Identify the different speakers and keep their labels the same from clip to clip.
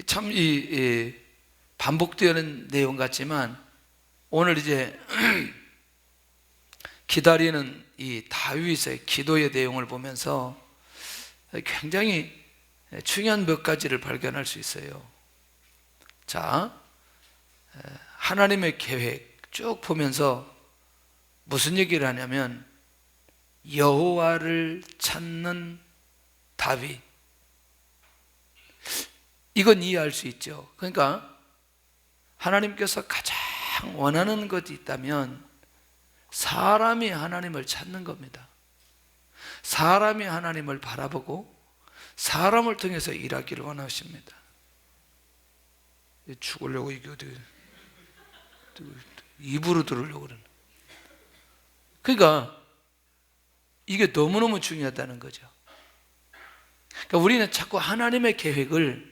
Speaker 1: 참 반복되는 내용 같지만 오늘 이제 기다리는 이 다윗의 기도의 내용을 보면서 굉장히 중요한 몇 가지를 발견할 수 있어요. 자, 하나님의 계획 쭉 보면서 무슨 얘기를 하냐면 여호와를 찾는 다윗, 이건 이해할 수 있죠. 그러니까 하나님께서 가장 원하는 것이 있다면 사람이 하나님을 찾는 겁니다. 사람이 하나님을 바라보고 사람을 통해서 일하기를 원하십니다. 죽으려고 이게 어디 입으로 들으려고 그러는. 그러니까 이게 너무너무 중요하다는 거죠. 그러니까 우리는 자꾸 하나님의 계획을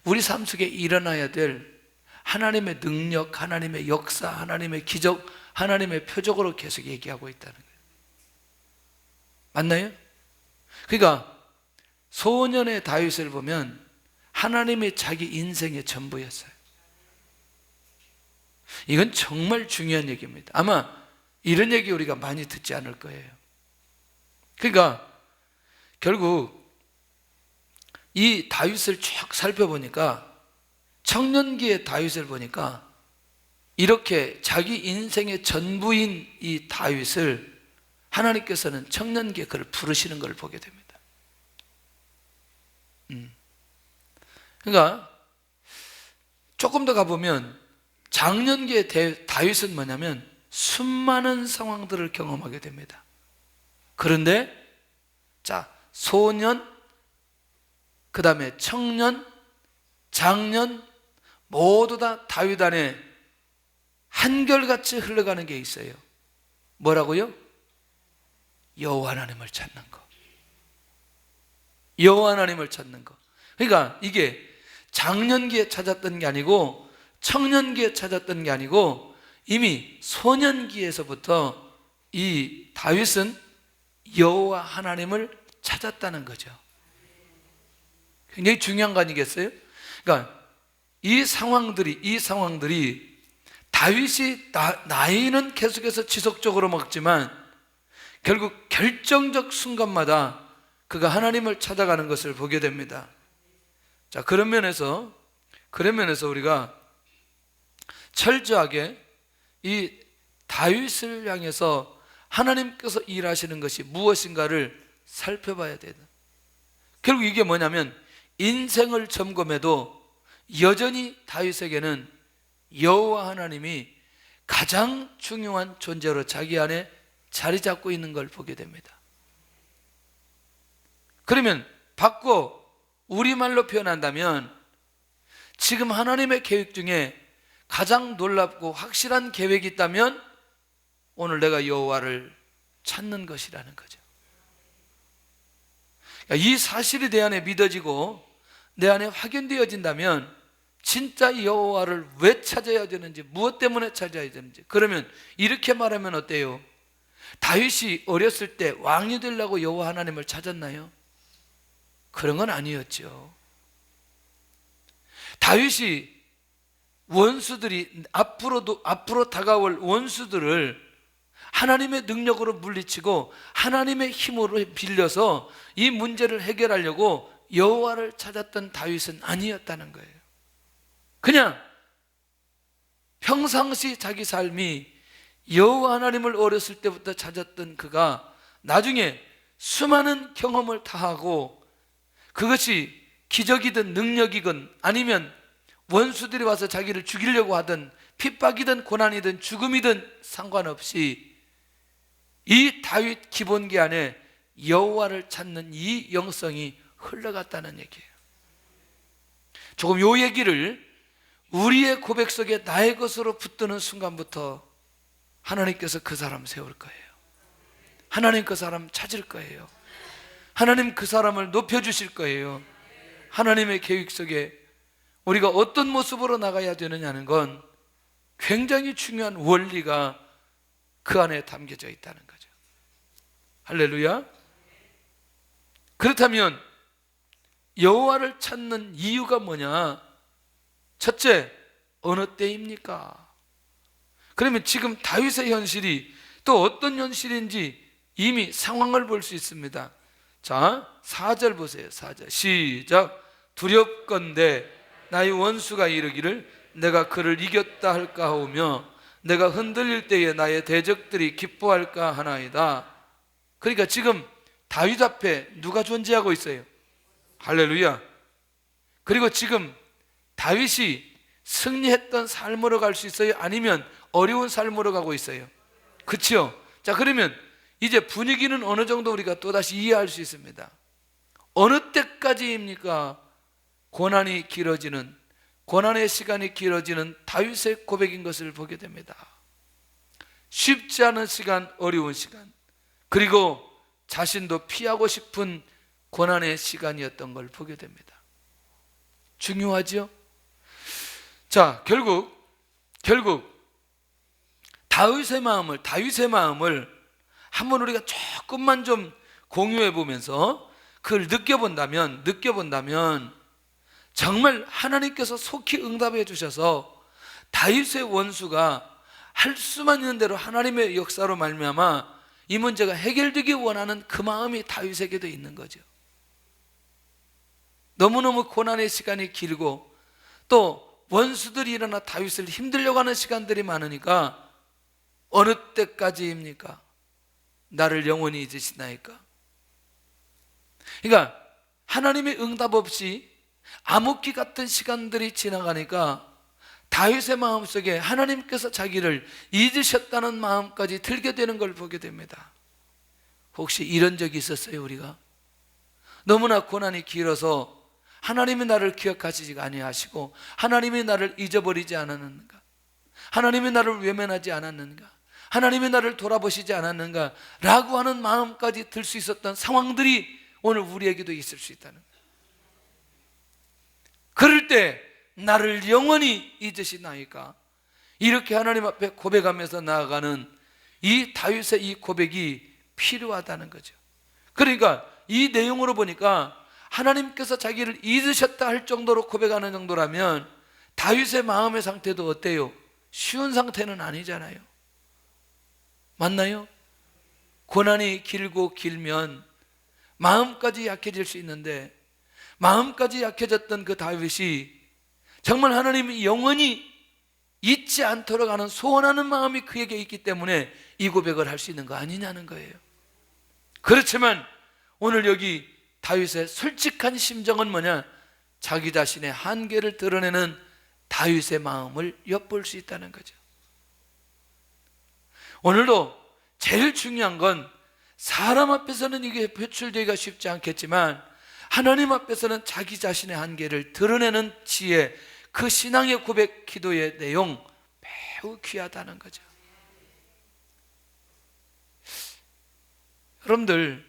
Speaker 1: 우리 삶 속에 일어나야 될 하나님의 능력, 하나님의 역사, 하나님의 기적, 하나님의 표적으로 계속 얘기하고 있다는 거예요. 맞나요? 그러니까 소년의 다윗을 보면 하나님이 자기 인생의 전부였어요. 이건 정말 중요한 얘기입니다. 아마 이런 얘기 우리가 많이 듣지 않을 거예요. 그러니까 결국 이 다윗을 쭉 살펴보니까 청년기의 다윗을 보니까 이렇게 자기 인생의 전부인 이 다윗을 하나님께서는 청년기에 그를 부르시는 걸 보게 됩니다. 그러니까 조금 더 가보면 장년기의 다윗은 뭐냐면 수많은 상황들을 경험하게 됩니다. 그런데 자, 소년, 그 다음에 청년, 장년 모두 다 다윗 안에 한결같이 흘러가는 게 있어요. 뭐라고요? 여호와 하나님을 찾는 거. 여호와 하나님을 찾는 거. 그러니까 이게 장년기에 찾았던 게 아니고 청년기에 찾았던 게 아니고 이미 소년기에서부터 이 다윗은 여호와 하나님을 찾았다는 거죠. 굉장히 중요한 거 아니겠어요? 그러니까 이 상황들이 다윗이 나이는 계속해서 지속적으로 먹지만 결국 결정적 순간마다 그가 하나님을 찾아가는 것을 보게 됩니다. 자, 그런 면에서 우리가 철저하게 이 다윗을 향해서 하나님께서 일하시는 것이 무엇인가를 살펴봐야 된다. 결국 이게 뭐냐면 인생을 점검해도 여전히 다윗에게는 여호와 하나님이 가장 중요한 존재로 자기 안에 자리 잡고 있는 걸 보게 됩니다. 그러면 바꿔 우리말로 표현한다면 지금 하나님의 계획 중에 가장 놀랍고 확실한 계획이 있다면 오늘 내가 여호와를 찾는 것이라는 거죠. 이 사실이 내 안에 믿어지고 내 안에 확인되어진다면 진짜 여호와를 왜 찾아야 되는지, 무엇 때문에 찾아야 되는지, 그러면 이렇게 말하면 어때요? 다윗이 어렸을 때 왕이 되려고 여호와 하나님을 찾았나요? 그런 건 아니었죠. 다윗이 원수들이 앞으로 다가올 원수들을 하나님의 능력으로 물리치고 하나님의 힘으로 빌려서 이 문제를 해결하려고 여호와를 찾았던 다윗은 아니었다는 거예요. 그냥 평상시 자기 삶이 여호와 하나님을 어렸을 때부터 찾았던 그가 나중에 수많은 경험을 다하고 그것이 기적이든 능력이든 아니면 원수들이 와서 자기를 죽이려고 하든 핍박이든 고난이든 죽음이든 상관없이 이 다윗 기본기 안에 여호와를 찾는 이 영성이 흘러갔다는 얘기예요. 조금 요 얘기를 우리의 고백 속에 나의 것으로 붙드는 순간부터 하나님께서 그 사람 세울 거예요. 하나님 그 사람 찾을 거예요. 하나님 그 사람을 높여주실 거예요. 하나님의 계획 속에 우리가 어떤 모습으로 나가야 되느냐는 건 굉장히 중요한 원리가 그 안에 담겨져 있다는 거죠. 할렐루야. 그렇다면 여호와를 찾는 이유가 뭐냐? 첫째, 어느 때입니까? 그러면 지금 다윗의 현실이 또 어떤 현실인지 이미 상황을 볼 수 있습니다. 자, 4절 보세요. 4절 시작. 두렵건대 나의 원수가 이르기를 내가 그를 이겼다 할까 하오며 내가 흔들릴 때에 나의 대적들이 기뻐할까 하나이다. 그러니까 지금 다윗 앞에 누가 존재하고 있어요? 할렐루야. 그리고 지금 다윗이 승리했던 삶으로 갈 수 있어요? 아니면 어려운 삶으로 가고 있어요? 그렇죠? 자, 그러면 이제 분위기는 어느 정도 우리가 또다시 이해할 수 있습니다. 어느 때까지입니까? 고난이 길어지는, 고난의 시간이 길어지는 다윗의 고백인 것을 보게 됩니다. 쉽지 않은 시간, 어려운 시간, 그리고 자신도 피하고 싶은 고난의 시간이었던 걸 보게 됩니다. 중요하죠? 자, 결국 다윗의 마음을 한번 우리가 조금만 좀 공유해 보면서 그걸 느껴본다면 정말 하나님께서 속히 응답해 주셔서 다윗의 원수가 할 수만 있는 대로 하나님의 역사로 말미암아 이 문제가 해결되기 원하는 그 마음이 다윗에게도 있는 거죠. 너무너무 고난의 시간이 길고 또 원수들이 일어나 다윗을 힘들려고 하는 시간들이 많으니까 어느 때까지입니까? 나를 영원히 잊으시나이까? 그러니까 하나님의 응답 없이 암흑기 같은 시간들이 지나가니까 다윗의 마음속에 하나님께서 자기를 잊으셨다는 마음까지 들게 되는 걸 보게 됩니다. 혹시 이런 적이 있었어요? 우리가 너무나 고난이 길어서 하나님이 나를 기억하시지 아니하시고 하나님이 나를 잊어버리지 않았는가? 하나님이 나를 외면하지 않았는가? 하나님이 나를 돌아보시지 않았는가? 라고 하는 마음까지 들 수 있었던 상황들이 오늘 우리에게도 있을 수 있다는 거예요. 그럴 때 나를 영원히 잊으시나이까? 이렇게 하나님 앞에 고백하면서 나아가는 이 다윗의 이 고백이 필요하다는 거죠. 그러니까 이 내용으로 보니까 하나님께서 자기를 잊으셨다 할 정도로 고백하는 정도라면 다윗의 마음의 상태도 어때요? 쉬운 상태는 아니잖아요. 맞나요? 고난이 길고 길면 마음까지 약해질 수 있는데 마음까지 약해졌던 그 다윗이 정말 하나님이 영원히 잊지 않도록 하는 소원하는 마음이 그에게 있기 때문에 이 고백을 할 수 있는 거 아니냐는 거예요. 그렇지만 오늘 여기 다윗의 솔직한 심정은 뭐냐? 자기 자신의 한계를 드러내는 다윗의 마음을 엿볼 수 있다는 거죠. 오늘도 제일 중요한 건 사람 앞에서는 이게 표출되기가 쉽지 않겠지만 하나님 앞에서는 자기 자신의 한계를 드러내는 지혜, 그 신앙의 고백, 기도의 내용 매우 귀하다는 거죠. 여러분들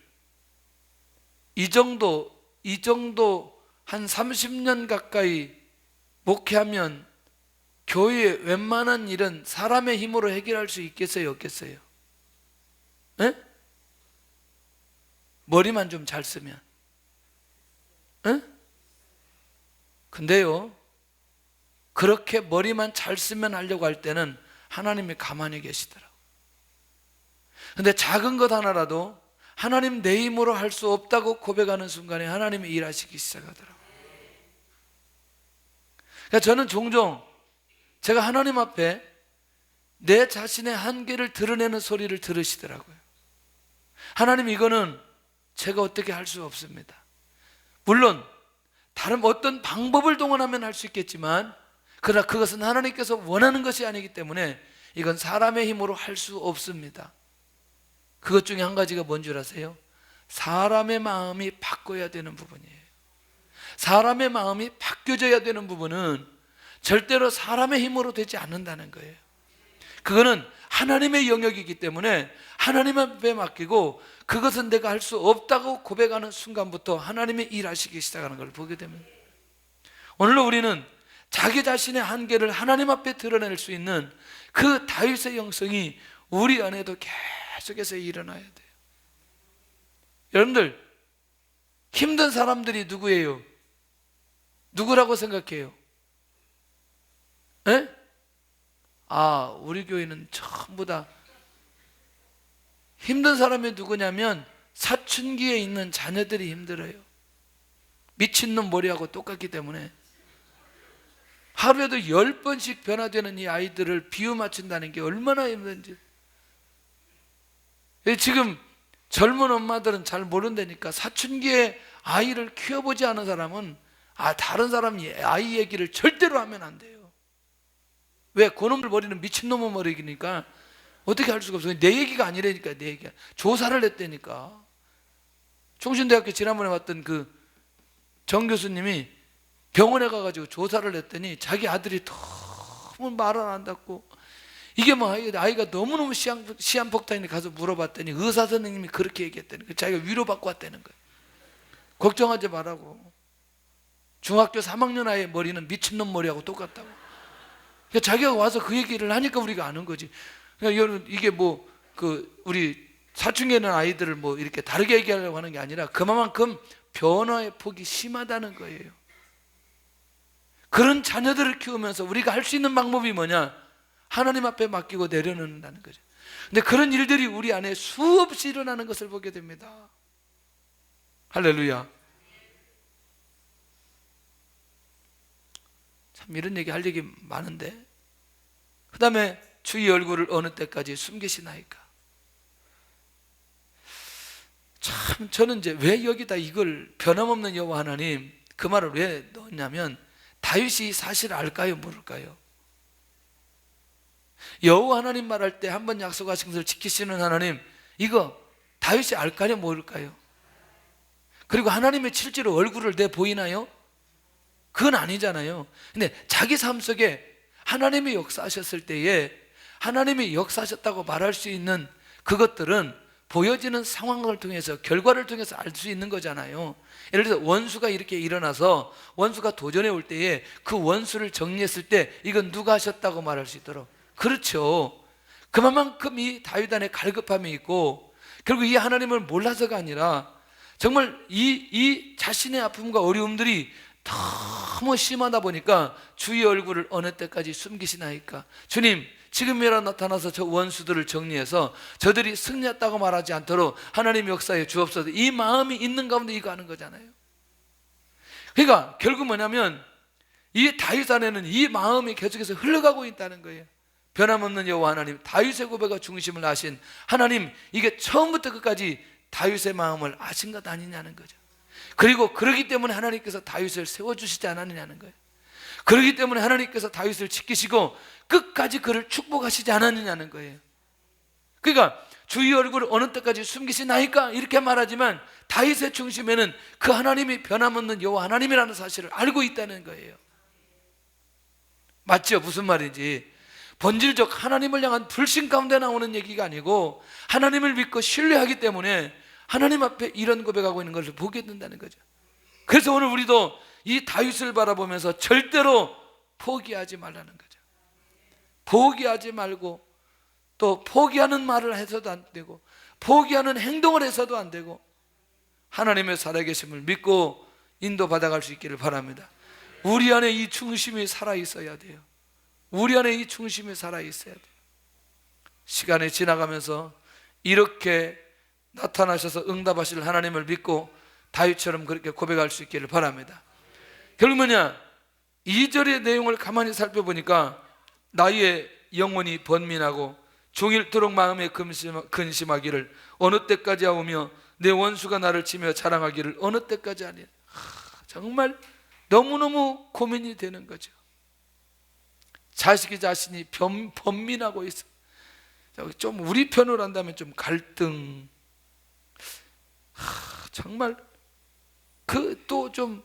Speaker 1: 이 정도 한 30년 가까이 목회하면 교회의 웬만한 일은 사람의 힘으로 해결할 수 있겠어요, 없겠어요? 에? 머리만 좀 잘 쓰면. 에? 근데요, 그렇게 머리만 잘 쓰면 하려고 할 때는 하나님이 가만히 계시더라고요. 근데 작은 것 하나라도 하나님 내 힘으로 할 수 없다고 고백하는 순간에 하나님이 일하시기 시작하더라고요. 그러니까 저는 종종 제가 하나님 앞에 내 자신의 한계를 드러내는 소리를 들으시더라고요. 하나님, 이거는 제가 어떻게 할 수 없습니다. 물론 다른 어떤 방법을 동원하면 할 수 있겠지만 그러나 그것은 하나님께서 원하는 것이 아니기 때문에 이건 사람의 힘으로 할 수 없습니다. 그것 중에 한 가지가 뭔 줄 아세요? 사람의 마음이 바꿔야 되는 부분이에요. 사람의 마음이 바뀌어져야 되는 부분은 절대로 사람의 힘으로 되지 않는다는 거예요. 그거는 하나님의 영역이기 때문에 하나님 앞에 맡기고 그것은 내가 할 수 없다고 고백하는 순간부터 하나님의 일하시기 시작하는 걸 보게 됩니다. 오늘도 우리는 자기 자신의 한계를 하나님 앞에 드러낼 수 있는 그 다윗의 영성이 우리 안에도 계속해서 일어나야 돼요. 여러분들, 힘든 사람들이 누구예요? 누구라고 생각해요? 에? 우리 교회는 전부 다 힘든 사람이 누구냐면 사춘기에 있는 자녀들이 힘들어요. 미친놈 머리하고 똑같기 때문에 하루에도 10번씩 변화되는 이 아이들을 비유 맞춘다는 게 얼마나 힘든지. 지금 젊은 엄마들은 잘 모른다니까. 사춘기에 아이를 키워보지 않은 사람은 다른 사람 아이 얘기를 절대로 하면 안 돼요. 왜? 그놈들 머리는 미친놈의 머리니까 어떻게 할 수가 없어요. 내 얘기가 아니라니까. 내 얘기가 조사를 했다니까. 총신대학교 지난번에 왔던 그 정 교수님이 병원에 가가지고 조사를 했더니 자기 아들이 너무 말을 안 듣고, 이게 뭐 아이가 너무너무 시한폭탄인데 가서 물어봤더니 의사 선생님이 그렇게 얘기했다는 거예요. 자기가 위로받고 왔다는 거예요. 걱정하지 말라고. 중학교 3학년 아이의 머리는 미친놈 머리하고 똑같다고. 그러니까 자기가 와서 그 얘기를 하니까 우리가 아는 거지. 그러니까 여러분, 이게 우리 사춘기에 있는 아이들을 이렇게 다르게 얘기하려고 하는 게 아니라 그만큼 변화의 폭이 심하다는 거예요. 그런 자녀들을 키우면서 우리가 할 수 있는 방법이 뭐냐? 하나님 앞에 맡기고 내려놓는다는 거죠. 근데 그런 일들이 우리 안에 수없이 일어나는 것을 보게 됩니다. 할렐루야. 참 이런 얘기 할 얘기 많은데, 그 다음에 주의 얼굴을 어느 때까지 숨기시나이까. 참 저는 이제 왜 여기다 이걸 변함없는 여호와 하나님 그 말을 왜 넣었냐면, 다윗이 사실 알까요 모를까요? 여호와 하나님 말할 때 한번 약속하신 것을 지키시는 하나님, 이거 다윗이 알까요 모를까요? 그리고 하나님의 실제로 얼굴을 내 보이나요? 그건 아니잖아요. 근데 자기 삶 속에 하나님이 역사하셨을 때에 하나님이 역사하셨다고 말할 수 있는 그것들은 보여지는 상황을 통해서, 결과를 통해서 알 수 있는 거잖아요. 예를 들어서 원수가 이렇게 일어나서 원수가 도전해 올 때에 그 원수를 정리했을 때 이건 누가 하셨다고 말할 수 있도록. 그렇죠. 그만큼 이 다윗 안에 갈급함이 있고, 결국 이 하나님을 몰라서가 아니라 정말 이 자신의 아픔과 어려움들이 너무 심하다 보니까 주의 얼굴을 어느 때까지 숨기시나이까. 주님, 지금이라 나타나서 저 원수들을 정리해서 저들이 승리했다고 말하지 않도록 하나님 역사에 주옵소서. 이 마음이 있는 가운데 이거 하는 거잖아요. 그러니까 결국 뭐냐면 이 다윗 안에는 이 마음이 계속해서 흘러가고 있다는 거예요. 변함없는 여호와 하나님, 다윗의 고백과 중심을 아신 하나님, 이게 처음부터 끝까지 다윗의 마음을 아신 것 아니냐는 거죠. 그리고 그러기 때문에 하나님께서 다윗을 세워주시지 않았느냐는 거예요. 그렇기 때문에 하나님께서 다윗을 지키시고 끝까지 그를 축복하시지 않았느냐는 거예요. 그러니까 주의 얼굴을 어느 때까지 숨기시나이까 이렇게 말하지만 다윗의 중심에는 그 하나님이 변함없는 여호와 하나님이라는 사실을 알고 있다는 거예요. 맞죠? 무슨 말인지. 본질적 하나님을 향한 불신 가운데 나오는 얘기가 아니고 하나님을 믿고 신뢰하기 때문에 하나님 앞에 이런 고백하고 있는 것을 보게 된다는 거죠. 그래서 오늘 우리도 이 다윗을 바라보면서 절대로 포기하지 말라는 거죠. 포기하지 말고, 또 포기하는 말을 해서도 안 되고 포기하는 행동을 해서도 안 되고 하나님의 살아계심을 믿고 인도받아갈 수 있기를 바랍니다. 우리 안에 이 중심이 살아있어야 돼요. 우리 안에 이 중심이 살아있어야 돼요. 시간이 지나가면서 이렇게 나타나셔서 응답하실 하나님을 믿고 다윗처럼 그렇게 고백할 수 있기를 바랍니다. 결국 뭐냐? 2절의 내용을 가만히 살펴보니까 나의 영혼이 번민하고 종일토록 마음에 근심하기를 어느 때까지 하오며 내 원수가 나를 치며 자랑하기를 어느 때까지 하니. 정말 너무너무 고민이 되는 거죠. 자신이 번민하고 있어. 좀 우리 편으로 한다면 좀 갈등. 정말 또 좀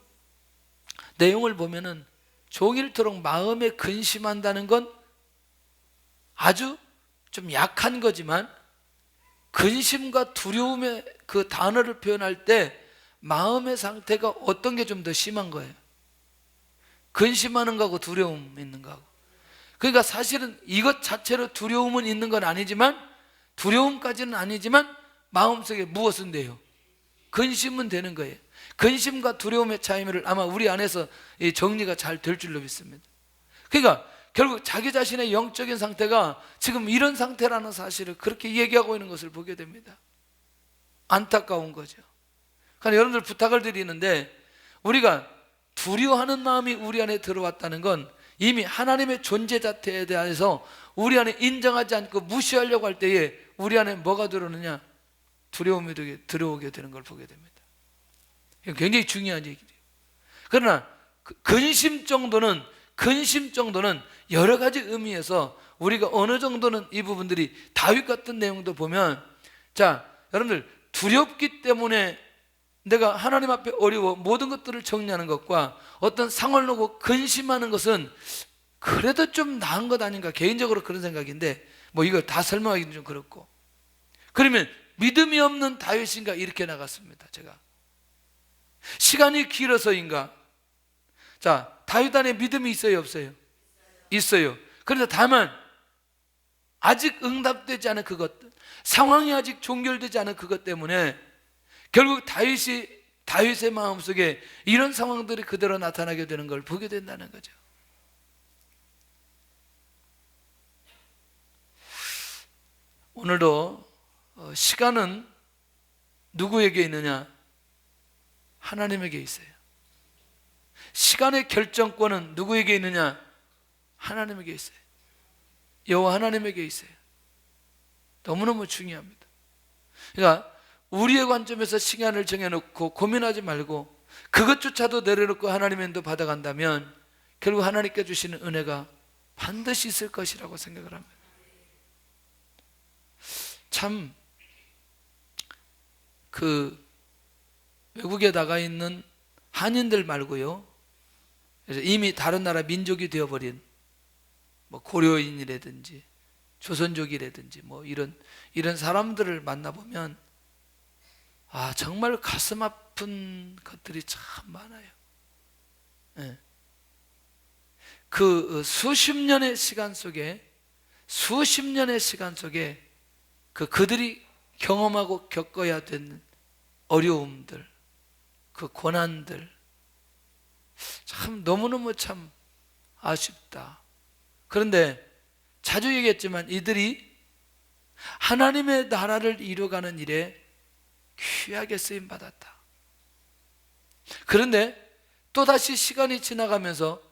Speaker 1: 내용을 보면은 종일토록 마음에 근심한다는 건 아주 좀 약한 거지만, 근심과 두려움의 그 단어를 표현할 때 마음의 상태가 어떤 게 좀 더 심한 거예요? 근심하는 거하고 두려움 있는 거하고. 그러니까 사실은 이것 자체로 두려움은 있는 건 아니지만, 두려움까지는 아니지만 마음속에 무엇은 돼요? 근심은 되는 거예요. 근심과 두려움의 차이를 아마 우리 안에서 정리가 잘 될 줄로 믿습니다. 그러니까 결국 자기 자신의 영적인 상태가 지금 이런 상태라는 사실을 그렇게 얘기하고 있는 것을 보게 됩니다. 안타까운 거죠. 그러니까 여러분들 부탁을 드리는데, 우리가 두려워하는 마음이 우리 안에 들어왔다는 건 이미 하나님의 존재 자체에 대해서 우리 안에 인정하지 않고 무시하려고 할 때에 우리 안에 뭐가 들어오느냐? 두려움이 들어오게 되는 걸 보게 됩니다. 이건 굉장히 중요한 얘기예요. 그러나 근심 정도는 여러 가지 의미에서 우리가 어느 정도는 이 부분들이 다윗 같은 내용도 보면, 자, 여러분들 두렵기 때문에 내가 하나님 앞에 어려워 모든 것들을 정리하는 것과 어떤 상황을 놓고 근심하는 것은 그래도 좀 나은 것 아닌가, 개인적으로 그런 생각인데, 뭐 이거 다 설명하기는 좀 그렇고. 그러면 믿음이 없는 다윗인가, 이렇게 나갔습니다. 제가 시간이 길어서인가? 자, 다윗 안에 믿음이 있어요, 없어요? 있어요. 그런데 다만 아직 응답되지 않은 그것들, 상황이 아직 종결되지 않은 그것 때문에 결국 다윗의 마음속에 이런 상황들이 그대로 나타나게 되는 걸 보게 된다는 거죠. 오늘도 시간은 누구에게 있느냐? 하나님에게 있어요. 시간의 결정권은 누구에게 있느냐? 하나님에게 있어요. 여호와 하나님에게 있어요. 너무너무 중요합니다. 그러니까 우리의 관점에서 시간을 정해놓고 고민하지 말고 그것조차도 내려놓고 하나님의 인도 받아간다면 결국 하나님께 주시는 은혜가 반드시 있을 것이라고 생각을 합니다. 참 외국에 나가 있는 한인들 말고요, 이미 다른 나라 민족이 되어버린 뭐 고려인이라든지 조선족이라든지 뭐 이런 사람들을 만나보면 정말 가슴 아픈 것들이 참 많아요. 네. 수십 년의 시간 속에 그들이 경험하고 겪어야 되는 어려움들, 그 고난들, 참 너무너무 참 아쉽다. 그런데 자주 얘기했지만 이들이 하나님의 나라를 이루어가는 일에 귀하게 쓰임 받았다. 그런데 또다시 시간이 지나가면서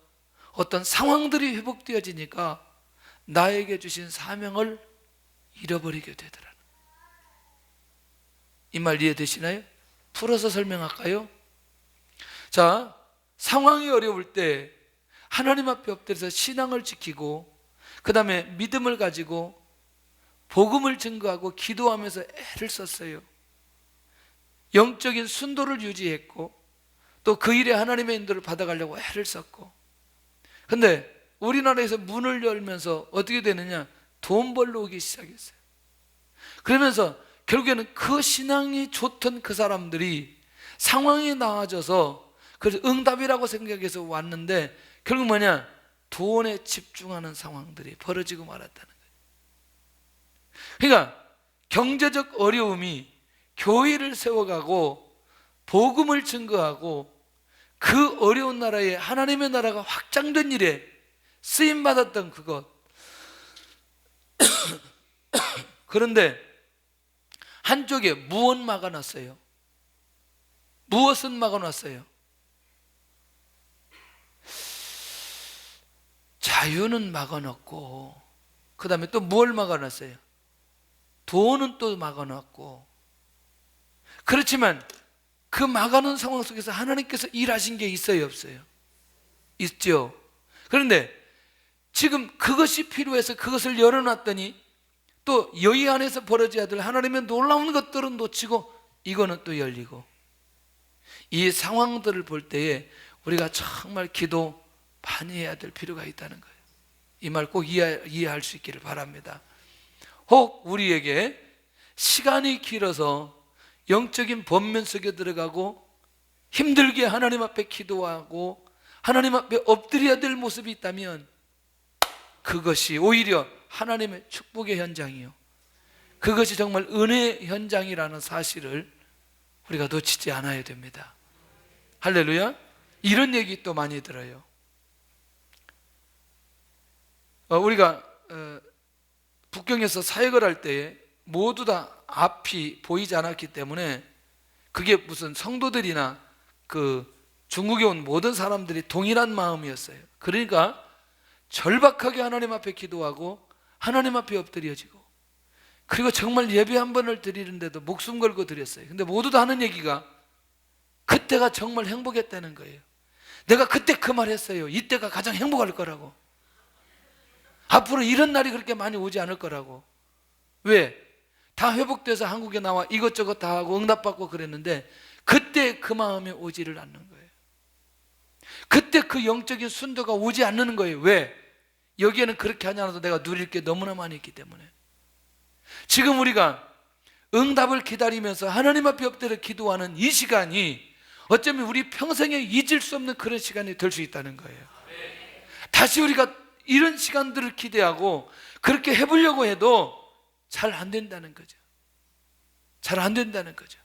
Speaker 1: 어떤 상황들이 회복되어지니까 나에게 주신 사명을 잃어버리게 되더라. 이 말 이해되시나요? 풀어서 설명할까요? 자, 상황이 어려울 때 하나님 앞에 엎드려서 신앙을 지키고 그 다음에 믿음을 가지고 복음을 증거하고 기도하면서 애를 썼어요. 영적인 순도를 유지했고 또 그 일에 하나님의 인도를 받아가려고 애를 썼고, 근데 우리나라에서 문을 열면서 어떻게 되느냐? 돈 벌러 오기 시작했어요. 그러면서 결국에는 그 신앙이 좋던 그 사람들이 상황이 나아져서 그래서 응답이라고 생각해서 왔는데 결국 뭐냐? 돈에 집중하는 상황들이 벌어지고 말았다는 거예요. 그러니까 경제적 어려움이 교회를 세워가고 복음을 증거하고 그 어려운 나라에 하나님의 나라가 확장된 일에 쓰임받았던 그것. 그런데 한쪽에 무엇 막아놨어요? 무엇은 막아놨어요? 자유는 막아놨고, 그 다음에 또 뭘 막아놨어요? 돈은 또 막아놨고. 그렇지만 그 막아놓은 상황 속에서 하나님께서 일하신 게 있어요, 없어요? 있죠. 그런데 지금 그것이 필요해서 그것을 열어놨더니 또 여기 안에서 벌어져야 될 하나님의 놀라운 것들은 놓치고 이거는 또 열리고, 이 상황들을 볼 때에 우리가 정말 기도 많이 해야 될 필요가 있다는 거예요. 이 말 꼭 이해할 수 있기를 바랍니다. 혹 우리에게 시간이 길어서 영적인 번면 속에 들어가고 힘들게 하나님 앞에 기도하고 하나님 앞에 엎드려야 될 모습이 있다면 그것이 오히려 하나님의 축복의 현장이요, 그것이 정말 은혜의 현장이라는 사실을 우리가 놓치지 않아야 됩니다. 할렐루야. 이런 얘기 또 많이 들어요. 우리가 북경에서 사역을 할 때에 모두 다 앞이 보이지 않았기 때문에 그게 무슨 성도들이나 그 중국에 온 모든 사람들이 동일한 마음이었어요. 그러니까 절박하게 하나님 앞에 기도하고 하나님 앞에 엎드려지고, 그리고 정말 예배 한 번을 드리는데도 목숨 걸고 드렸어요. 근데 모두 다 하는 얘기가 그때가 정말 행복했다는 거예요. 내가 그때 그 말 했어요. 이때가 가장 행복할 거라고. 앞으로 이런 날이 그렇게 많이 오지 않을 거라고. 왜? 다 회복돼서 한국에 나와 이것저것 다 하고 응답받고 그랬는데 그때 그 마음이 오지를 않는 거예요. 그때 그 영적인 순도가 오지 않는 거예요. 왜? 여기에는 그렇게 하지 않아도 내가 누릴 게 너무나 많이 있기 때문에. 지금 우리가 응답을 기다리면서 하나님 앞에 엎드려 기도하는 이 시간이 어쩌면 우리 평생에 잊을 수 없는 그런 시간이 될 수 있다는 거예요. 다시 우리가 이런 시간들을 기대하고 그렇게 해보려고 해도 잘 안 된다는 거죠. 잘 안 된다는 거죠.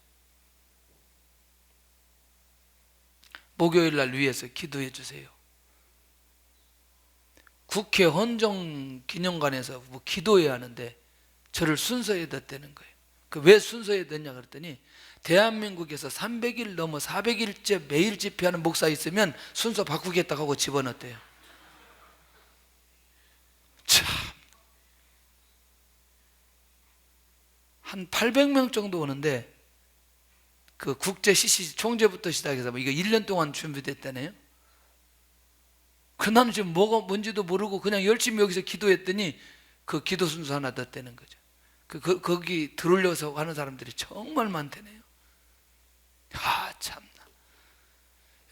Speaker 1: 목요일 날 위해서 기도해 주세요. 국회 헌정기념관에서 뭐 기도해야 하는데 저를 순서에 뒀다는 거예요. 왜 순서에 뒀냐 그랬더니 대한민국에서 300일 넘어 400일째 매일 집회하는 목사 있으면 순서 바꾸겠다고 하고 집어넣었대요. 참, 한 800명 정도 오는데 그 국제 CC 총재부터 시작해서 뭐 이거 1년 동안 준비됐다네요. 그 나는 지금 뭐가 뭔지도 모르고 그냥 열심히 여기서 기도했더니 그 기도 순서 하나 넣었다는 거죠. 거기 들어올려서 하는 사람들이 정말 많다네요. 아, 참나.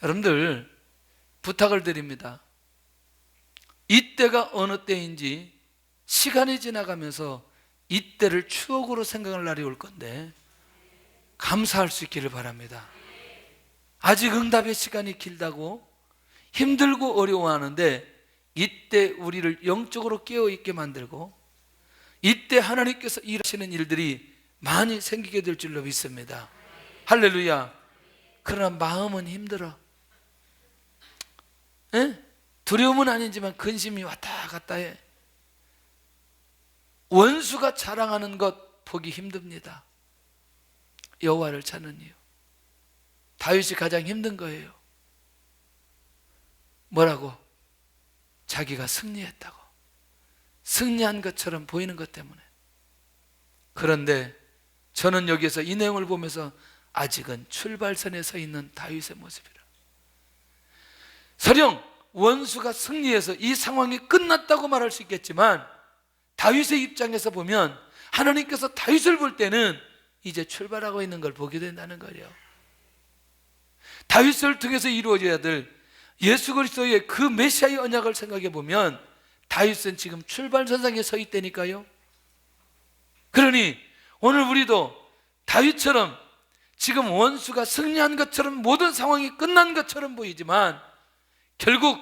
Speaker 1: 여러분들 부탁을 드립니다. 이때가 어느 때인지 시간이 지나가면서 이때를 추억으로 생각할 날이 올 건데 감사할 수 있기를 바랍니다. 아직 응답의 시간이 길다고 힘들고 어려워하는데 이때 우리를 영적으로 깨어있게 만들고 이때 하나님께서 일하시는 일들이 많이 생기게 될 줄로 믿습니다. 할렐루야. 그러나 마음은 힘들어. 에? 두려움은 아니지만 근심이 왔다 갔다 해. 원수가 자랑하는 것 보기 힘듭니다. 여호와를 찾는 이유. 다윗이 가장 힘든 거예요. 뭐라고? 자기가 승리했다고. 승리한 것처럼 보이는 것 때문에. 그런데 저는 여기에서 이 내용을 보면서 아직은 출발선에 서 있는 다윗의 모습이라. 설령 원수가 승리해서 이 상황이 끝났다고 말할 수 있겠지만 다윗의 입장에서 보면 하나님께서 다윗을 볼 때는 이제 출발하고 있는 걸 보게 된다는 거예요. 다윗을 통해서 이루어져야 될 예수 그리스도의 그 메시아의 언약을 생각해 보면 다윗은 지금 출발선상에 서 있다니까요. 그러니 오늘 우리도 다윗처럼 지금 원수가 승리한 것처럼 모든 상황이 끝난 것처럼 보이지만 결국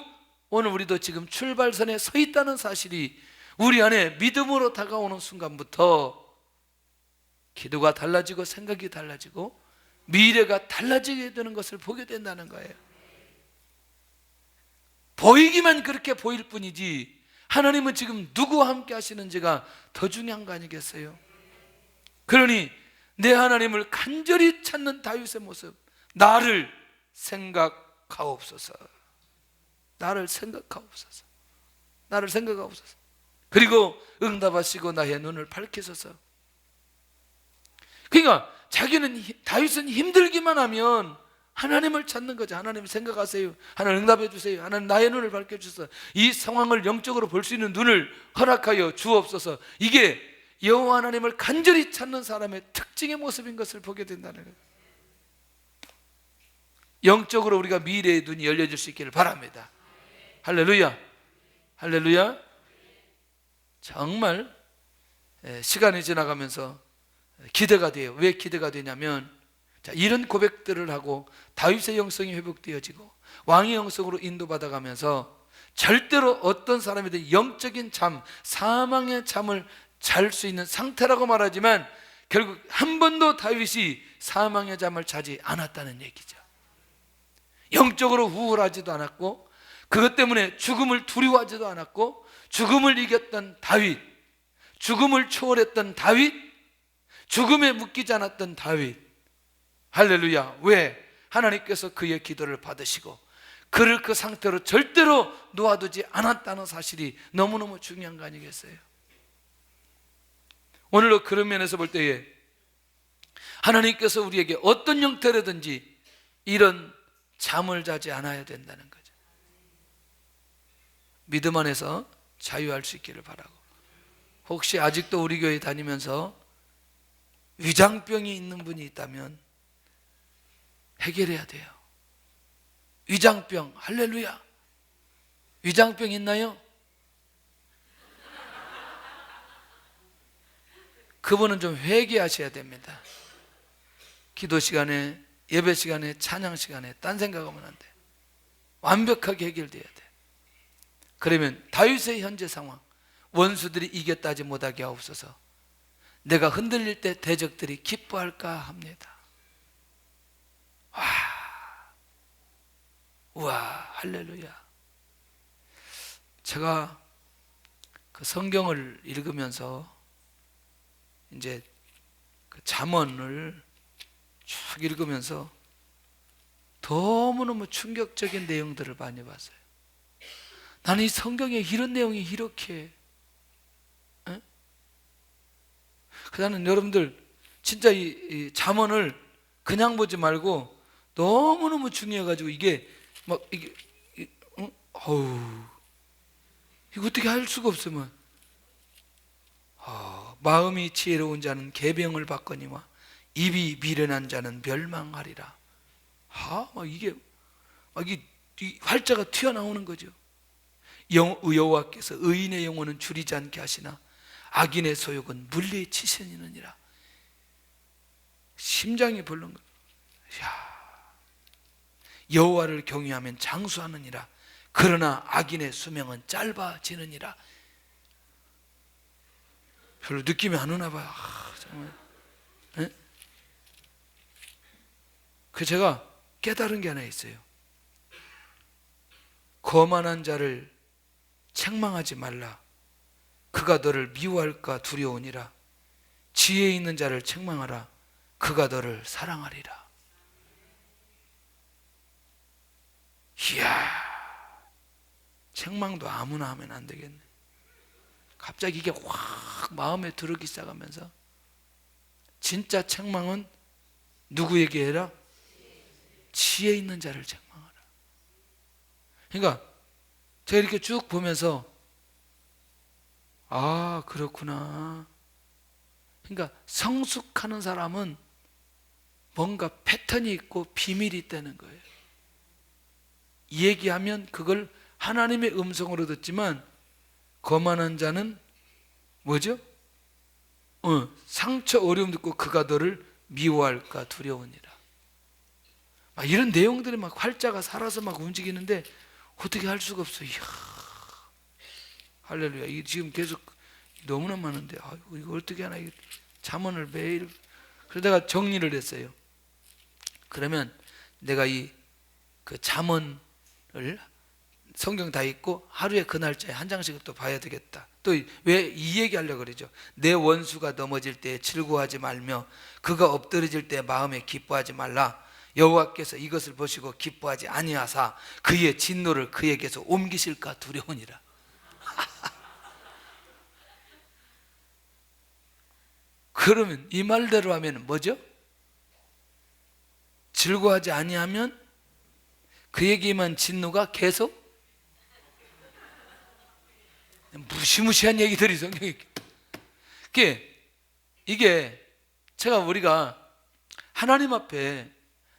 Speaker 1: 오늘 우리도 지금 출발선에 서 있다는 사실이 우리 안에 믿음으로 다가오는 순간부터 기도가 달라지고 생각이 달라지고 미래가 달라지게 되는 것을 보게 된다는 거예요. 보이기만 그렇게 보일 뿐이지 하나님은 지금 누구와 함께 하시는지가 더 중요한 거 아니겠어요? 그러니 내 하나님을 간절히 찾는 다윗의 모습, 나를 생각하옵소서. 나를 생각하옵소서. 나를 생각하옵소서. 그리고 응답하시고 나의 눈을 밝히소서. 그러니까 다윗은 힘들기만 하면 하나님을 찾는 거죠. 하나님 생각하세요. 하나님 응답해 주세요. 하나님 나의 눈을 밝혀주소서. 이 상황을 영적으로 볼 수 있는 눈을 허락하여 주옵소서. 이게 여호와 하나님을 간절히 찾는 사람의 특징의 모습인 것을 보게 된다는 거예요. 영적으로 우리가 미래의 눈이 열려질 수 있기를 바랍니다. 할렐루야. 할렐루야. 정말 시간이 지나가면서 기대가 돼요. 왜 기대가 되냐면 이런 고백들을 하고 다윗의 영성이 회복되어지고 왕의 영성으로 인도받아가면서 절대로 어떤 사람이든 영적인 잠, 사망의 잠을 잘 수 있는 상태라고 말하지만 결국 한 번도 다윗이 사망의 잠을 자지 않았다는 얘기죠. 영적으로 우울하지도 않았고 그것 때문에 죽음을 두려워하지도 않았고 죽음을 이겼던 다윗, 죽음을 초월했던 다윗, 죽음에 묶이지 않았던 다윗. 할렐루야. 왜? 하나님께서 그의 기도를 받으시고 그를 그 상태로 절대로 놓아두지 않았다는 사실이 너무너무 중요한 거 아니겠어요? 오늘도 그런 면에서 볼 때에 하나님께서 우리에게 어떤 형태로든지 이런 잠을 자지 않아야 된다는 거죠. 믿음 안에서 자유할 수 있기를 바라고, 혹시 아직도 우리 교회 다니면서 위장병이 있는 분이 있다면 해결해야 돼요. 위장병, 할렐루야. 위장병 있나요? 그분은 좀 회개하셔야 됩니다. 기도 시간에, 예배 시간에, 찬양 시간에 딴 생각하면 안 돼. 완벽하게 해결돼야 돼. 그러면 다윗의 현재 상황, 원수들이 이겼다지 못하게 하옵소서. 내가 흔들릴 때 대적들이 기뻐할까 합니다. 와, 할렐루야. 제가 그 성경을 읽으면서 이제 그 잠언을 쭉 읽으면서 너무너무 충격적인 내용들을 많이 봤어요. 나는 이 성경에 이런 내용이 이렇게, 그다음에 여러분들 진짜 이 잠언을 그냥 보지 말고 너무너무 중요해가지고 이게 막 이게 이거 어떻게 할 수가 없으면 마음이 지혜로운 자는 계병을 받거니와 입이 미련한 자는 멸망하리라. 이 활자가 튀어나오는 거죠. 여호와께서 의인의 영혼은 줄이지 않게 하시나 악인의 소욕은 물리치시느니라. 심장이 벌렁. 여호와를 경외하면 장수하느니라. 그러나 악인의 수명은 짧아지느니라. 별로 느낌이 안 오나 봐요. 정말. 그 제가 깨달은 게 하나 있어요. 거만한 자를 책망하지 말라. 그가 너를 미워할까 두려우니라. 지혜 있는 자를 책망하라. 그가 너를 사랑하리라. 이야, 책망도 아무나 하면 안 되겠네. 갑자기 이게 확 마음에 들어오기 시작하면서, 진짜 책망은 누구에게 해라? 지혜 있는 자를 책망하라. 그러니까 제가 이렇게 쭉 보면서 그렇구나. 그러니까 성숙하는 사람은 뭔가 패턴이 있고 비밀이 있다는 거예요. 얘기하면 그걸 하나님의 음성으로 듣지만, 거만한 자는 뭐죠? 상처 어려움 듣고 그가 너를 미워할까 두려우니라. 막 이런 내용들이 막 활자가 살아서 막 움직이는데 어떻게 할 수가 없어. 이야, 할렐루야. 이게 지금 계속 너무나 많은데 이거 어떻게 하나. 잠언을 매일. 그러다가 정리를 했어요. 그러면 내가 그 잠언을 성경 다 읽고 하루에 그 날짜에 한 장씩은 또 봐야 되겠다. 또 왜 이 얘기 하려고 그러죠? 내 원수가 넘어질 때 즐거워하지 말며 그가 엎드러질 때 마음에 기뻐하지 말라. 여호와께서 이것을 보시고 기뻐하지 아니하사 그의 진노를 그에게서 옮기실까 두려우니라. 그러면 이 말대로 하면 뭐죠? 즐거워하지 아니하면 그에게만 진노가 계속, 무시무시한 얘기들이 성경에. 이게 우리가 하나님 앞에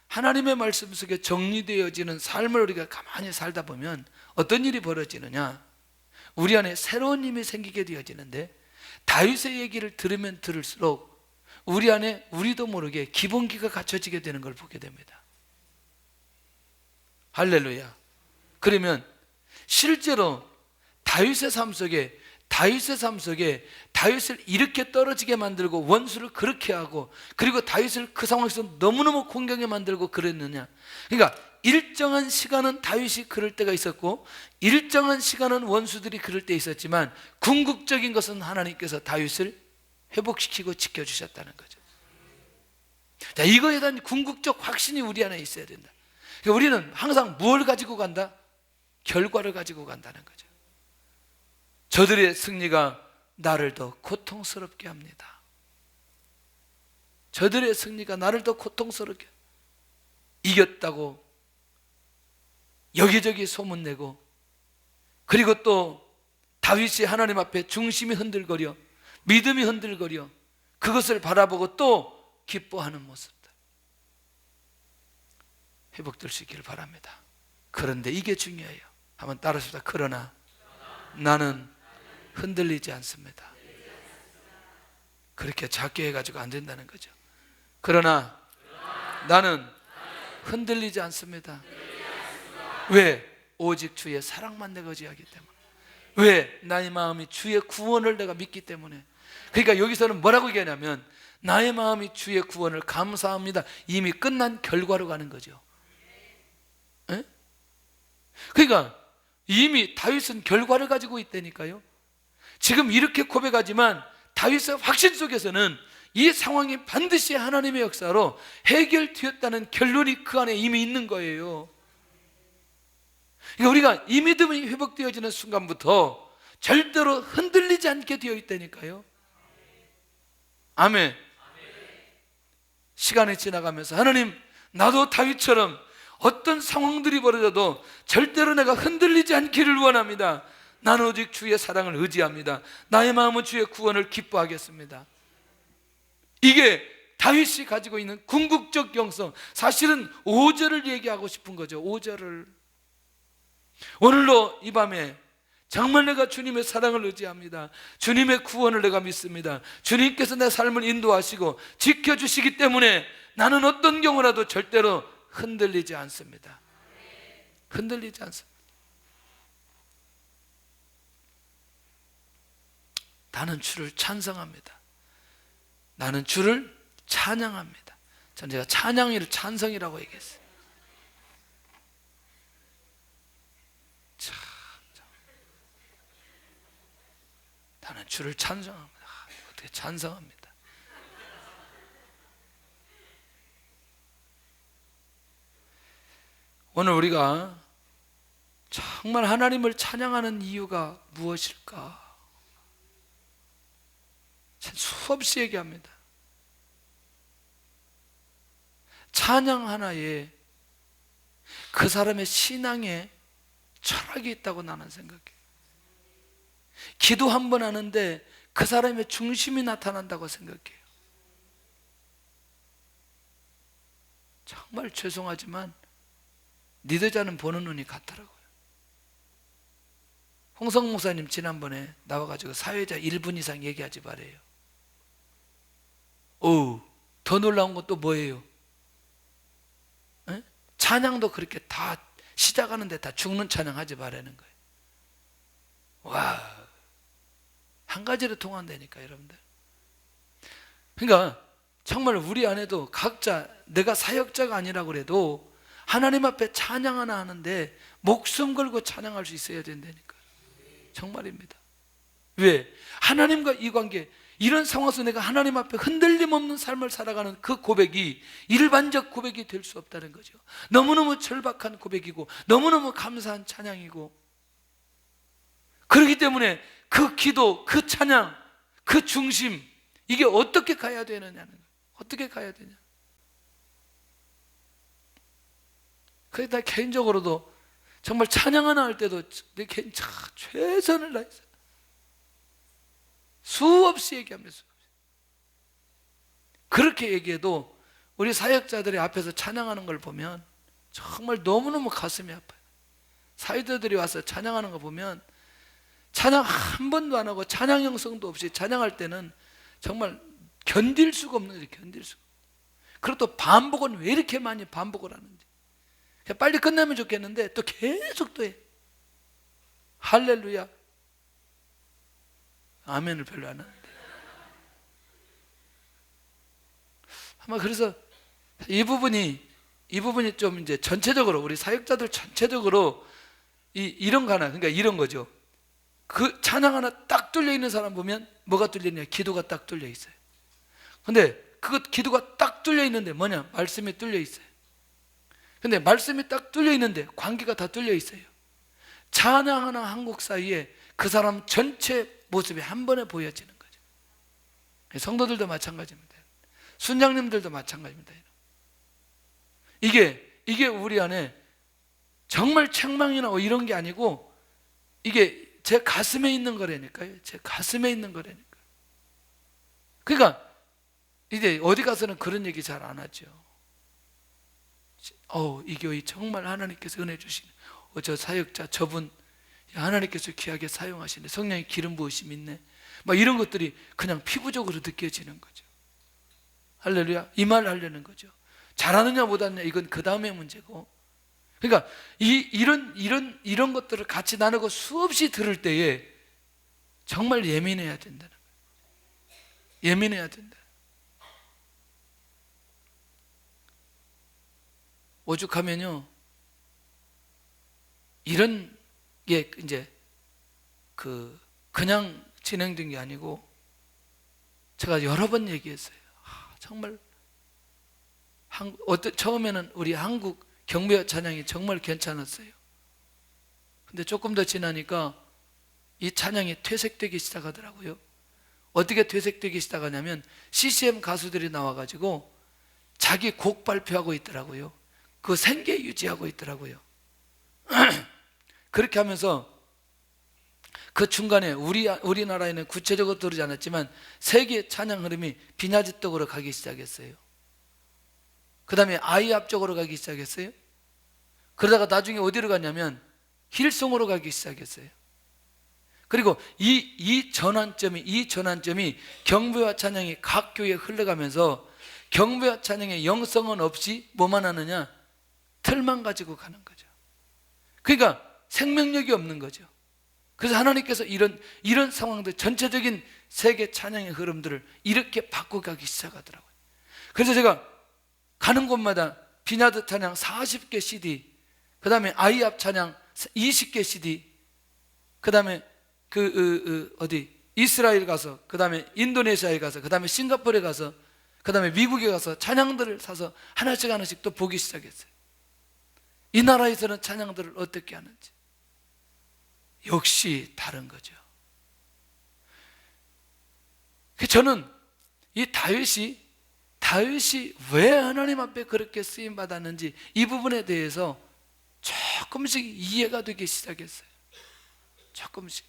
Speaker 1: 하나님의 말씀 속에 정리되어지는 삶을 우리가 가만히 살다 보면 어떤 일이 벌어지느냐? 우리 안에 새로운 힘이 생기게 되어지는데, 다윗의 얘기를 들으면 들을수록 우리 안에 우리도 모르게 기본기가 갖춰지게 되는 걸 보게 됩니다. 할렐루야. 그러면 실제로 다윗의 삶 속에 다윗을 이렇게 떨어지게 만들고 원수를 그렇게 하고, 그리고 다윗을 그 상황에서 너무너무 공경에 만들고 그랬느냐? 그러니까 일정한 시간은 다윗이 그럴 때가 있었고 일정한 시간은 원수들이 그럴 때 있었지만 궁극적인 것은 하나님께서 다윗을 회복시키고 지켜주셨다는 거죠. 자, 이거에 대한 궁극적 확신이 우리 안에 있어야 된다. 그러니까 우리는 항상 뭘 가지고 간다? 결과를 가지고 간다는 거죠. 저들의 승리가 나를 더 고통스럽게 합니다. 저들의 승리가 나를 더 고통스럽게 이겼다고 여기저기 소문내고, 그리고 또 다윗이 하나님 앞에 중심이 흔들거려 믿음이 흔들거려 그것을 바라보고 또 기뻐하는 모습들 회복될 수 있기를 바랍니다. 그런데 이게 중요해요. 한번 따라합시다. 그러나 나는 흔들리지 않습니다. 그렇게 작게 해가지고 안 된다는 거죠. 그러나 나는 흔들리지 않습니다. 왜? 오직 주의 사랑만 내가 의지하기 때문에. 왜? 나의 마음이 주의 구원을 내가 믿기 때문에. 그러니까 여기서는 뭐라고 얘기하냐면 나의 마음이 주의 구원을 감사합니다. 이미 끝난 결과로 가는 거죠. 에? 그러니까 이미 다윗은 결과를 가지고 있다니까요. 지금 이렇게 고백하지만 다윗의 확신 속에서는 이 상황이 반드시 하나님의 역사로 해결되었다는 결론이 그 안에 이미 있는 거예요. 그러니까 우리가 이 믿음이 회복되어지는 순간부터 절대로 흔들리지 않게 되어 있다니까요. 아멘. 시간이 지나가면서 하나님, 나도 다윗처럼 어떤 상황들이 벌어져도 절대로 내가 흔들리지 않기를 원합니다. 나는 오직 주의 사랑을 의지합니다. 나의 마음은 주의 구원을 기뻐하겠습니다. 이게 다윗이 가지고 있는 궁극적 영성. 사실은 5절을 얘기하고 싶은 거죠. 5절을. 오늘도 이 밤에 정말 내가 주님의 사랑을 의지합니다. 주님의 구원을 내가 믿습니다. 주님께서 내 삶을 인도하시고 지켜주시기 때문에 나는 어떤 경우라도 절대로 흔들리지 않습니다. 흔들리지 않습니다. 나는 주를 찬성합니다. 나는 주를 찬양합니다. 전 제가 찬양을 찬성이라고 얘기했어요. 나는 주를 찬송합니다. 어떻게 찬성합니다. 오늘 우리가 정말 하나님을 찬양하는 이유가 무엇일까? 수없이 얘기합니다. 찬양 하나에 그 사람의 신앙에 철학이 있다고 나는 생각해요. 기도 한 번 하는데 그 사람의 중심이 나타난다고 생각해요. 정말 죄송하지만 니들자는 보는 눈이 같더라고요. 홍성 목사님 지난번에 나와가지고 사회자 1분 이상 얘기하지 말아요. 더 놀라운 건 또 뭐예요? 에? 찬양도 그렇게 다 시작하는데 다 죽는 찬양 하지 말라는 거예요. 와, 한 가지로 통한다니까 여러분들. 그러니까 정말 우리 안에도 각자, 내가 사역자가 아니라고 그래도 하나님 앞에 찬양 하나 하는데 목숨 걸고 찬양할 수 있어야 된다니까. 정말입니다. 왜? 하나님과 이 관계, 이런 상황에서 내가 하나님 앞에 흔들림 없는 삶을 살아가는 그 고백이 일반적 고백이 될 수 없다는 거죠. 너무너무 절박한 고백이고 너무너무 감사한 찬양이고, 그렇기 때문에 그 기도, 그 찬양, 그 중심, 이게 어떻게 가야 되느냐는 거예요. 어떻게 가야 되냐. 그래서 나 개인적으로도 정말 찬양 하나 할 때도 내 개인 최선을 다했어요. 수없이 얘기합니다. 그렇게 얘기해도 우리 사역자들이 앞에서 찬양하는 걸 보면 정말 너무너무 가슴이 아파요. 사역자들이 와서 찬양하는 거 보면 찬양 한 번도 안 하고 찬양 형성도 없이 찬양할 때는 정말 견딜 수가 없는 거죠. 견딜 수가. 그리고 또 반복은 왜 이렇게 많이 반복을 하는지. 빨리 끝나면 좋겠는데 또 계속 또 해. 할렐루야. 아멘을 별로 안 하는데. 아마 그래서 이 부분이 이 부분이 좀 이제 전체적으로 우리 사역자들 전체적으로 이런 거 하나, 그러니까 이런 거죠. 그 찬양 하나 딱 뚫려 있는 사람 보면 뭐가 뚫려 있냐? 기도가 딱 뚫려 있어요. 근데 그 기도가 딱 뚫려 있는데 뭐냐? 말씀이 뚫려 있어요. 근데 말씀이 딱 뚫려 있는데 관계가 다 뚫려 있어요. 찬양 하나 한 곡 사이에 그 사람 전체 모습이 한 번에 보여지는 거죠. 성도들도 마찬가지입니다. 순장님들도 마찬가지입니다. 이게 우리 안에 정말 책망이나 이런 게 아니고 이게 제 가슴에 있는 거라니까요. 제 가슴에 있는 거라니까. 그러니까 이제 어디 가서는 그런 얘기 잘 안 하죠. 이 교회 정말 하나님께서 은혜 주시네. 저 사역자 저분 하나님께서 귀하게 사용하시네. 성령의 기름 부으심 있네. 막 이런 것들이 그냥 피부적으로 느껴지는 거죠. 할렐루야. 이 말 하려는 거죠. 잘하느냐 못하느냐 이건 그 다음의 문제고. 그러니까 이런 것들을 같이 나누고 수없이 들을 때에 정말 예민해야 된다는 거예요. 예민해야 된다. 오죽하면요, 이런 게 이제 그냥 진행된 게 아니고 제가 여러 번 얘기했어요. 정말 처음에는 우리 한국 경배 찬양이 정말 괜찮았어요. 근데 조금 더 지나니까 이 찬양이 퇴색되기 시작하더라고요. 어떻게 퇴색되기 시작하냐면 CCM 가수들이 나와가지고 자기 곡 발표하고 있더라고요. 그 생계 유지하고 있더라고요. 그렇게 하면서 그 중간에 우리나라에는 구체적으로 들지 않았지만 세계 찬양 흐름이 비냐지 쪽으로 가기 시작했어요. 그 다음에 아이압 쪽으로 가기 시작했어요. 그러다가 나중에 어디로 갔냐면 힐송으로 가기 시작했어요. 그리고 이 전환점이 경배와 찬양이 각 교회에 흘러가면서 경배와 찬양의 영성은 없이 뭐만 하느냐? 틀만 가지고 가는 거죠. 그러니까 생명력이 없는 거죠. 그래서 하나님께서 이런 상황들, 전체적인 세계 찬양의 흐름들을 이렇게 바꿔가기 시작하더라고요. 그래서 제가 가는 곳마다 비나드 찬양 40개 CD, 그 다음에 아이압 찬양 20개 CD, 그 다음에 이스라엘 가서, 그 다음에 인도네시아에 가서, 그 다음에 싱가포르에 가서, 그 다음에 미국에 가서 찬양들을 사서 하나씩 또 보기 시작했어요. 이 나라에서는 찬양들을 어떻게 하는지. 역시 다른 거죠. 저는 이 다윗이 왜 하나님 앞에 그렇게 쓰임 받았는지 이 부분에 대해서 조금씩 이해가 되기 시작했어요. 조금씩.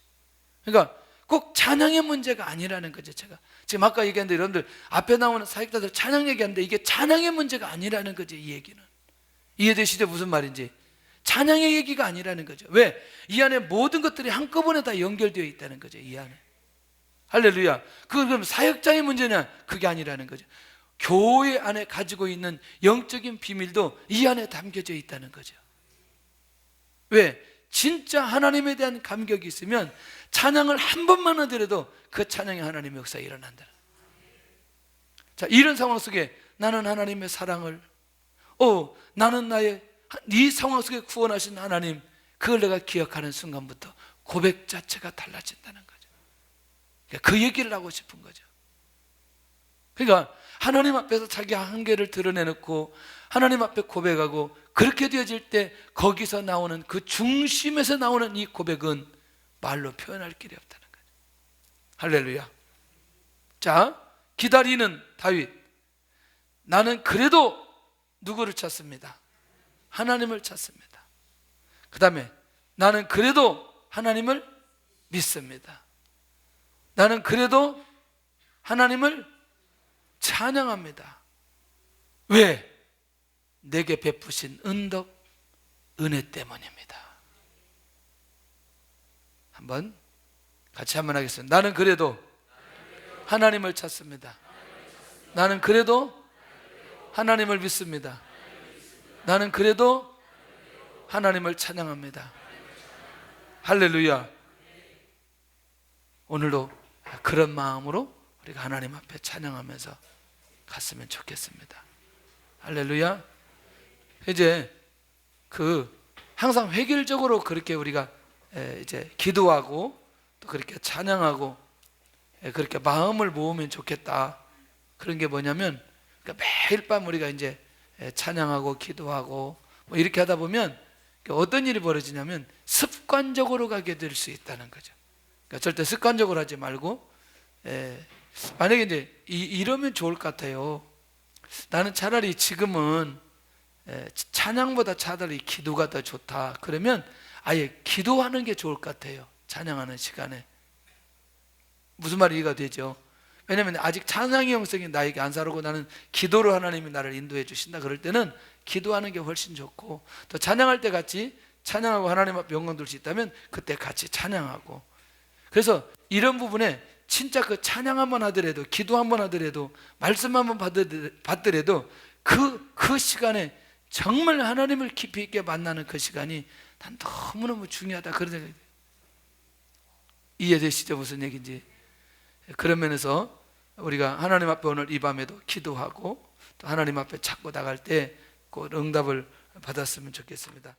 Speaker 1: 그러니까 꼭 찬양의 문제가 아니라는 거죠. 제가 지금 아까 얘기했는데 여러분들 앞에 나오는 사역자들 찬양 얘기하는데 이게 찬양의 문제가 아니라는 거죠. 이 얘기는 이해되시죠? 무슨 말인지. 찬양의 얘기가 아니라는 거죠. 왜? 이 안에 모든 것들이 한꺼번에 다 연결되어 있다는 거죠. 이 안에. 할렐루야. 그럼 사역자의 문제냐? 그게 아니라는 거죠. 교회 안에 가지고 있는 영적인 비밀도 이 안에 담겨져 있다는 거죠. 왜? 진짜 하나님에 대한 감격이 있으면 찬양을 한 번만 하더라도 그 찬양이 하나님의 역사에 일어난다. 자, 이런 상황 속에 나는 하나님의 사랑을, 나는 이 상황 속에 구원하신 하나님, 그걸 내가 기억하는 순간부터 고백 자체가 달라진다는 거죠. 그러니까 그 얘기를 하고 싶은 거죠. 그러니까 하나님 앞에서 자기 한계를 드러내놓고 하나님 앞에 고백하고 그렇게 되어질 때 거기서 나오는 그 중심에서 나오는 이 고백은 말로 표현할 길이 없다는 거죠. 할렐루야. 자, 기다리는 다윗. 나는 그래도 누구를 찾습니다? 하나님을 찾습니다. 그 다음에 나는 그래도 하나님을 믿습니다. 나는 그래도 하나님을 찬양합니다. 왜? 내게 베푸신 은덕, 은혜 때문입니다. 같이 한번 하겠습니다. 나는 그래도 하나님을 찾습니다. 나는 그래도 하나님을 믿습니다. 나는 그래도 하나님을 찬양합니다. 할렐루야. 오늘도 그런 마음으로 우리가 하나님 앞에 찬양하면서 갔으면 좋겠습니다. 할렐루야. 이제 항상 획일적으로 그렇게 우리가 이제 기도하고 또 그렇게 찬양하고 그렇게 마음을 모으면 좋겠다. 그런 게 뭐냐면 그러니까 매일 밤 우리가 이제 찬양하고 기도하고 뭐 이렇게 하다 보면 어떤 일이 벌어지냐면 습관적으로 가게 될 수 있다는 거죠. 그러니까 절대 습관적으로 하지 말고 만약에 이제 이러면 좋을 것 같아요. 나는 차라리 지금은 찬양보다 차라리 기도가 더 좋다. 그러면 아예 기도하는 게 좋을 것 같아요. 찬양하는 시간에. 무슨 말이 이해가 되죠? 왜냐하면 아직 찬양의 영성이 나에게 안 살고 나는 기도로 하나님이 나를 인도해 주신다. 그럴 때는 기도하는 게 훨씬 좋고, 또 찬양할 때 같이 찬양하고 하나님 앞에 영광 돌 수 있다면 그때 같이 찬양하고. 그래서 이런 부분에 진짜 그 찬양 한번 하더라도, 기도 한번 하더라도, 말씀 한번 받더라도 그 시간에 정말 하나님을 깊이 있게 만나는 그 시간이 난 너무너무 중요하다. 그런 생각이 돼요. 이해되시죠? 무슨 얘기인지. 그런 면에서 우리가 하나님 앞에 오늘 이 밤에도 기도하고 또 하나님 앞에 찾고 나갈 때 그 응답을 받았으면 좋겠습니다.